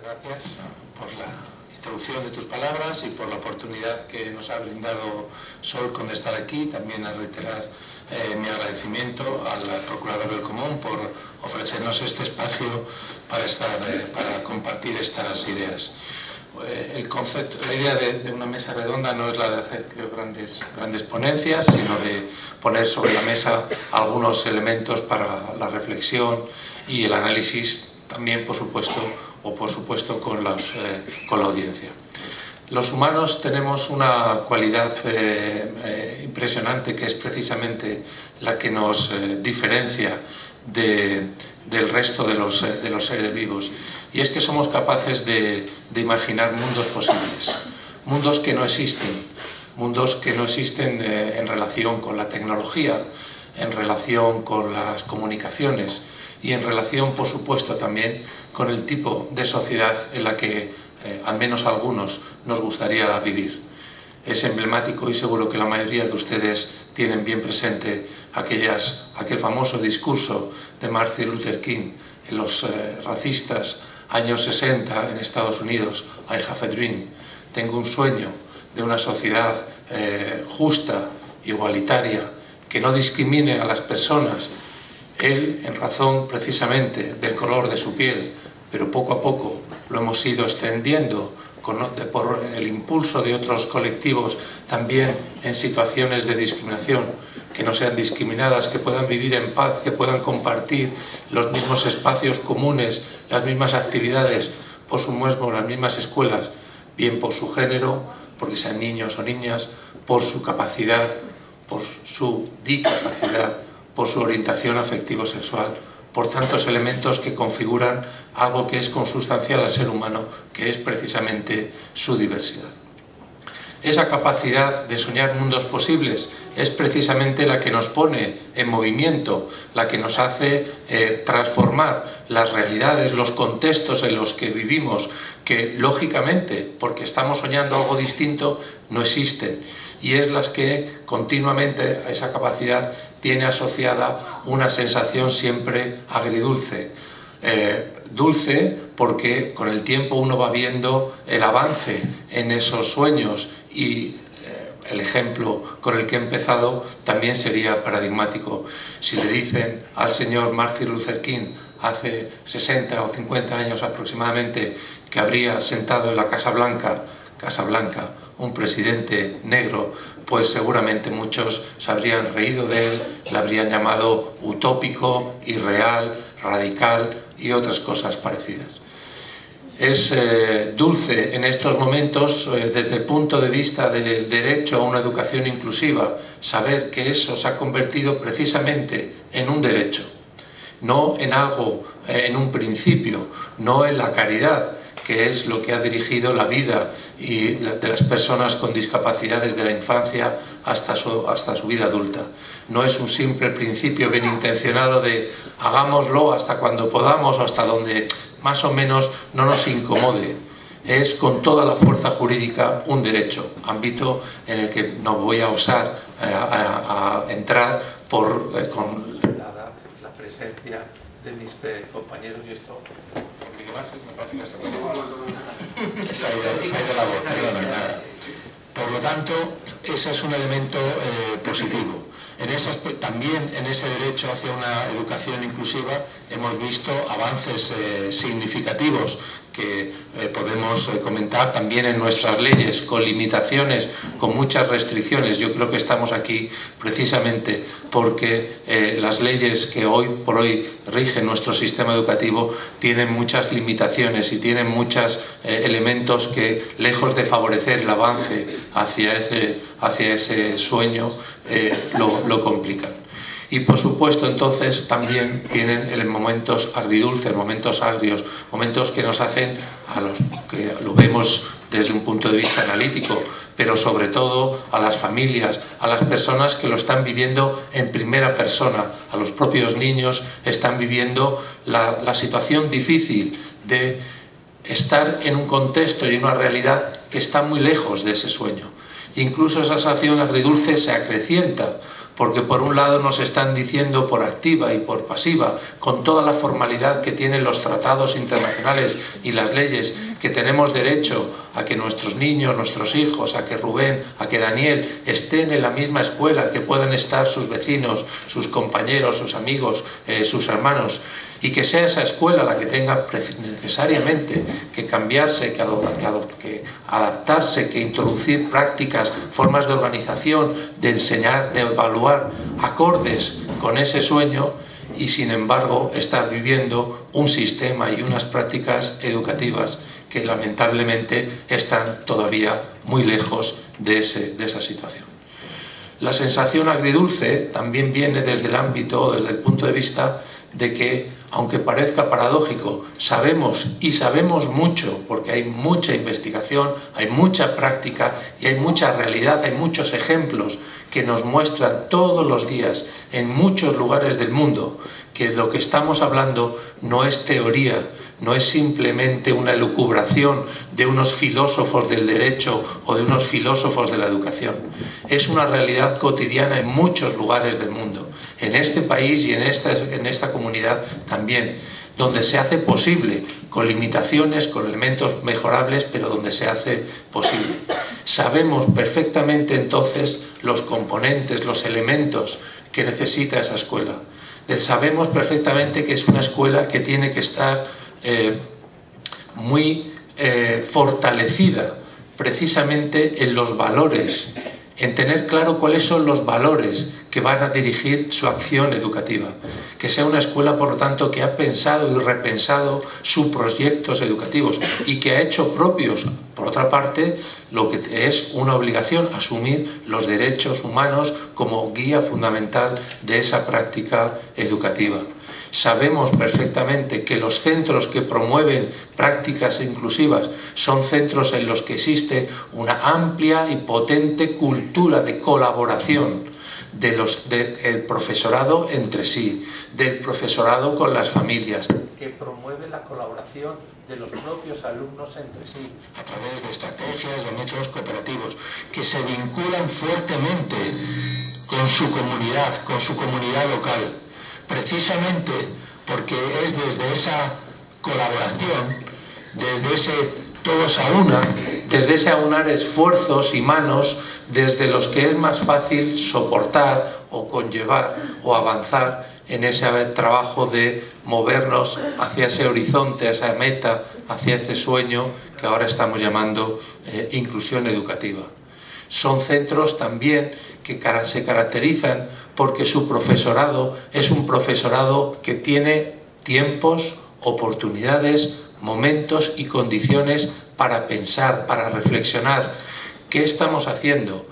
Muchas gracias por la introducción de tus palabras y por la oportunidad que nos ha brindado Sol con estar aquí. También a reiterar mi agradecimiento al Procurador del Común por ofrecernos este espacio para compartir estas ideas. El concepto, la idea de una mesa redonda no es la de hacer, creo, grandes ponencias, sino de poner sobre la mesa algunos elementos para la reflexión y el análisis, también por supuesto con la audiencia. Los humanos tenemos una cualidad impresionante, que es precisamente la que nos diferencia del resto de los seres vivos, y es que somos capaces de imaginar mundos posibles, mundos que no existen en relación con la tecnología, en relación con las comunicaciones y en relación, por supuesto, también con el tipo de sociedad en la que al menos a algunos nos gustaría vivir. Es emblemático, y seguro que la mayoría de ustedes tienen bien presente aquel famoso discurso de Martin Luther King en los racistas años 60 en Estados Unidos: I have a dream, tengo un sueño de una sociedad justa, igualitaria, que no discrimine a las personas. Él, en razón precisamente del color de su piel, pero poco a poco lo hemos ido extendiendo por el impulso de otros colectivos también en situaciones de discriminación, que no sean discriminadas, que puedan vivir en paz, que puedan compartir los mismos espacios comunes, las mismas actividades, por su mismo, las mismas escuelas, bien por su género, porque sean niños o niñas, por su capacidad, por su discapacidad, por su orientación afectivo-sexual, por tantos elementos que configuran algo que es consustancial al ser humano, que es precisamente su diversidad. Esa capacidad de soñar mundos posibles es precisamente la que nos pone en movimiento, la que nos hace transformar las realidades, los contextos en los que vivimos, que lógicamente, porque estamos soñando algo distinto, no existen, y es las que continuamente a esa capacidad tiene asociada una sensación siempre agridulce. Dulce porque con el tiempo uno va viendo el avance en esos sueños, y el ejemplo con el que he empezado también sería paradigmático. Si le dicen al señor Martin Luther King hace 60 o 50 años aproximadamente que habría sentado en la Casa Blanca un presidente negro, pues seguramente muchos se habrían reído de él, le habrían llamado utópico, irreal, radical y otras cosas parecidas. Es dulce en estos momentos, desde el punto de vista del derecho a una educación inclusiva, saber que eso se ha convertido precisamente en un derecho, no en algo, en un principio, no en la caridad, que es lo que ha dirigido la vida y de las personas con discapacidad desde la infancia hasta su vida adulta. No es un simple principio bien intencionado de hagámoslo hasta cuando podamos o hasta donde más o menos no nos incomode. Es con toda la fuerza jurídica un derecho, ámbito en el que no voy a osar a entrar con la presencia de mis compañeros, y esto me parece que se ha ido la voz. Por lo tanto, ese es un elemento positivo. También en ese derecho hacia una educación inclusiva hemos visto avances significativos que podemos comentar también en nuestras leyes, con limitaciones, con muchas restricciones. Yo creo que estamos aquí precisamente porque las leyes que hoy por hoy rigen nuestro sistema educativo tienen muchas limitaciones y tienen muchos elementos que, lejos de favorecer el avance hacia ese sueño, lo complican. Y por supuesto entonces también tienen momentos agridulces, momentos agrios, momentos que nos hacen, a los que lo vemos desde un punto de vista analítico, pero sobre todo a las familias, a las personas que lo están viviendo en primera persona, a los propios niños están viviendo la situación difícil de estar en un contexto y en una realidad que está muy lejos de ese sueño. Incluso esa sensación agridulce se acrecienta porque por un lado nos están diciendo por activa y por pasiva, con toda la formalidad que tienen los tratados internacionales y las leyes, que tenemos derecho a que nuestros niños, nuestros hijos, a que Rubén, a que Daniel estén en la misma escuela, que puedan estar sus vecinos, sus compañeros, sus amigos, sus hermanos, y que sea esa escuela la que tenga necesariamente que cambiarse, que adaptarse, que introducir prácticas, formas de organización, de enseñar, de evaluar, acordes con ese sueño, y sin embargo estar viviendo un sistema y unas prácticas educativas que lamentablemente están todavía muy lejos de esa situación. La sensación agridulce también viene desde el ámbito, desde el punto de vista de que, aunque parezca paradójico, sabemos mucho, porque hay mucha investigación, hay mucha práctica y hay mucha realidad, hay muchos ejemplos que nos muestran todos los días en muchos lugares del mundo que lo que estamos hablando no es teoría, no es simplemente una elucubración de unos filósofos del derecho o de unos filósofos de la educación. Es una realidad cotidiana en muchos lugares del mundo, en este país y en esta comunidad también, donde se hace posible, con limitaciones, con elementos mejorables, pero donde se hace posible. Sabemos perfectamente entonces los componentes, los elementos que necesita esa escuela. Sabemos perfectamente que es una escuela que tiene que estar muy fortalecida precisamente en los valores, en tener claro cuáles son los valores que van a dirigir su acción educativa. Que sea una escuela, por lo tanto, que ha pensado y repensado sus proyectos educativos y que ha hecho propios, por otra parte, lo que es una obligación, asumir los derechos humanos como guía fundamental de esa práctica educativa. Sabemos perfectamente que los centros que promueven prácticas inclusivas son centros en los que existe una amplia y potente cultura de colaboración del profesorado entre sí, del profesorado con las familias, que promueve la colaboración de los propios alumnos entre sí a través de estrategias, de métodos cooperativos, que se vinculan fuertemente con su comunidad local. Precisamente porque es desde esa colaboración, desde ese todos a una, desde ese aunar esfuerzos y manos, desde los que es más fácil soportar o conllevar o avanzar en ese trabajo de movernos hacia ese horizonte, hacia esa meta, hacia ese sueño que ahora estamos llamando inclusión educativa. Son centros también que se caracterizan porque su profesorado es un profesorado que tiene tiempos, oportunidades, momentos y condiciones para pensar, para reflexionar. ¿Qué estamos haciendo?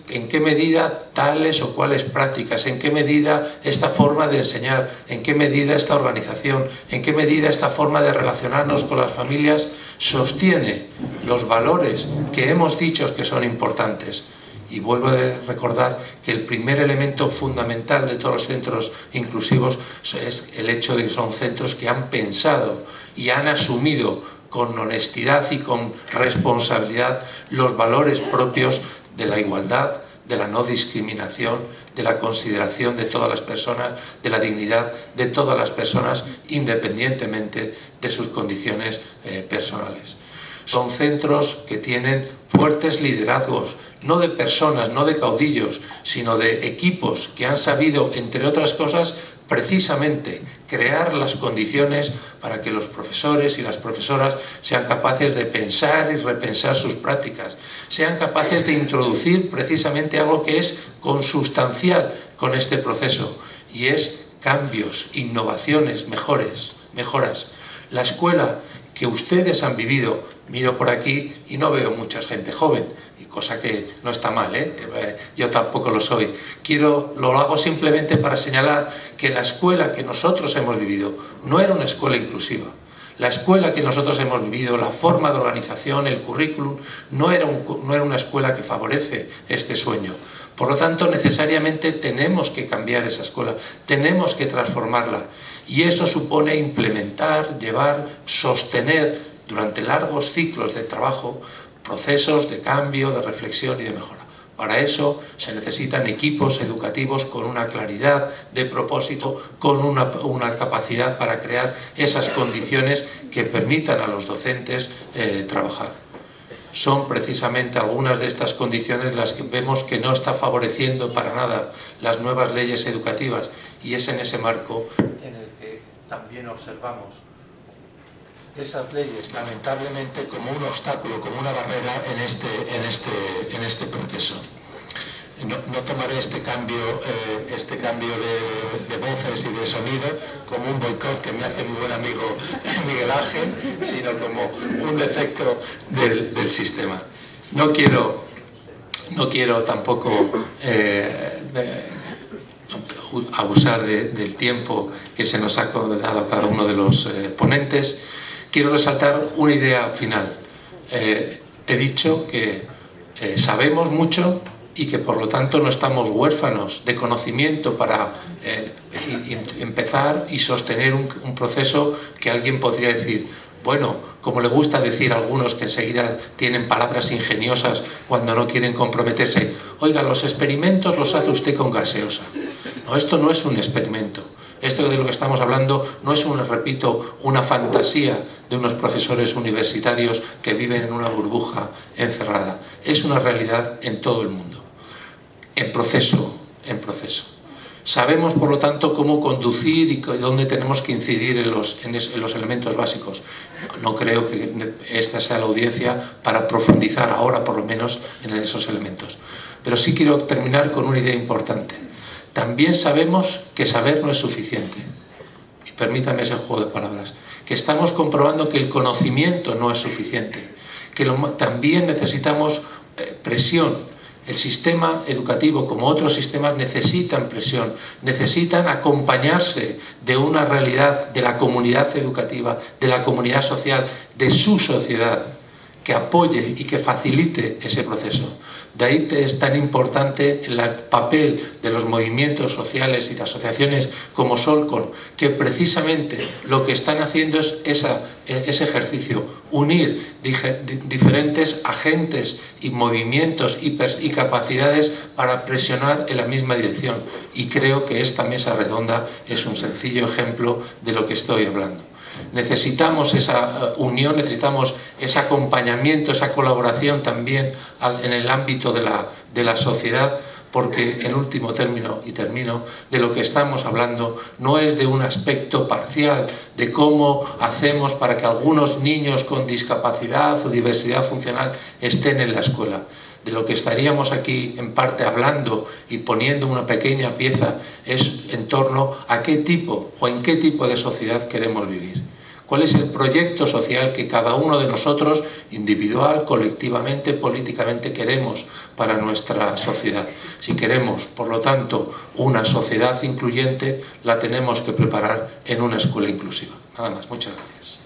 ¿En qué medida tales o cuales prácticas? ¿En qué medida esta forma de enseñar? ¿En qué medida esta organización? ¿En qué medida esta forma de relacionarnos con las familias sostiene los valores que hemos dicho que son importantes? Y vuelvo a recordar que el primer elemento fundamental de todos los centros inclusivos es el hecho de que son centros que han pensado y han asumido con honestidad y con responsabilidad los valores propios de la igualdad, de la no discriminación, de la consideración de todas las personas, de la dignidad de todas las personas, independientemente de sus condiciones personales. Son centros que tienen fuertes liderazgos, no de personas, no de caudillos, sino de equipos que han sabido, entre otras cosas, precisamente crear las condiciones para que los profesores y las profesoras sean capaces de pensar y repensar sus prácticas, sean capaces de introducir precisamente algo que es consustancial con este proceso, y es cambios, innovaciones, mejoras. La escuela que ustedes han vivido, miro por aquí y no veo mucha gente joven, cosa que no está mal, yo tampoco lo soy. Lo hago simplemente para señalar que la escuela que nosotros hemos vivido no era una escuela inclusiva. La escuela que nosotros hemos vivido, la forma de organización, el currículum, no era una escuela que favorece este sueño. Por lo tanto, necesariamente tenemos que cambiar esa escuela, tenemos que transformarla. Y eso supone implementar, llevar, sostener durante largos ciclos de trabajo procesos de cambio, de reflexión y de mejora. Para eso se necesitan equipos educativos con una claridad de propósito, con una capacidad para crear esas condiciones que permitan a los docentes trabajar. Son precisamente algunas de estas condiciones las que vemos que no está favoreciendo para nada las nuevas leyes educativas, y es en ese marco en el que también observamos esas leyes lamentablemente como un obstáculo, como una barrera en este proceso. No tomaré este cambio de voces y de sonido como un boicot que me hace mi buen amigo Miguel Ángel, sino como un defecto del sistema. No quiero tampoco abusar del tiempo que se nos ha dado a cada uno de los ponentes. Quiero resaltar una idea final. He dicho que sabemos mucho y que por lo tanto no estamos huérfanos de conocimiento para empezar y sostener un proceso que alguien podría decir, bueno, como le gusta decir a algunos que enseguida tienen palabras ingeniosas cuando no quieren comprometerse, oiga, los experimentos los hace usted con gaseosa. No, esto no es un experimento. Esto de lo que estamos hablando no es, repito, una fantasía de unos profesores universitarios que viven en una burbuja encerrada. Es una realidad en todo el mundo, en proceso. Sabemos, por lo tanto, cómo conducir y dónde tenemos que incidir en los elementos básicos. No creo que esta sea la audiencia para profundizar ahora, por lo menos, en esos elementos. Pero sí quiero terminar con una idea importante. También sabemos que saber no es suficiente. Y permítame ese juego de palabras. Que estamos comprobando que el conocimiento no es suficiente. Que también necesitamos presión. El sistema educativo, como otros sistemas, necesitan presión, necesitan acompañarse de una realidad de la comunidad educativa, de la comunidad social, de su sociedad, que apoye y que facilite ese proceso. De ahí es tan importante el papel de los movimientos sociales y de asociaciones como Solcon, que precisamente lo que están haciendo es ese ejercicio, unir diferentes agentes y movimientos y capacidades para presionar en la misma dirección. Y creo que esta mesa redonda es un sencillo ejemplo de lo que estoy hablando. Necesitamos esa unión, necesitamos ese acompañamiento, esa colaboración también en el ámbito de la sociedad, porque en último término, y termino, de lo que estamos hablando no es de un aspecto parcial, de cómo hacemos para que algunos niños con discapacidad o diversidad funcional estén en la escuela. De lo que estaríamos aquí en parte hablando y poniendo una pequeña pieza es en torno a qué tipo o en qué tipo de sociedad queremos vivir. ¿Cuál es el proyecto social que cada uno de nosotros, individual, colectivamente, políticamente, queremos para nuestra sociedad? Si queremos, por lo tanto, una sociedad incluyente, la tenemos que preparar en una escuela inclusiva. Nada más. Muchas gracias.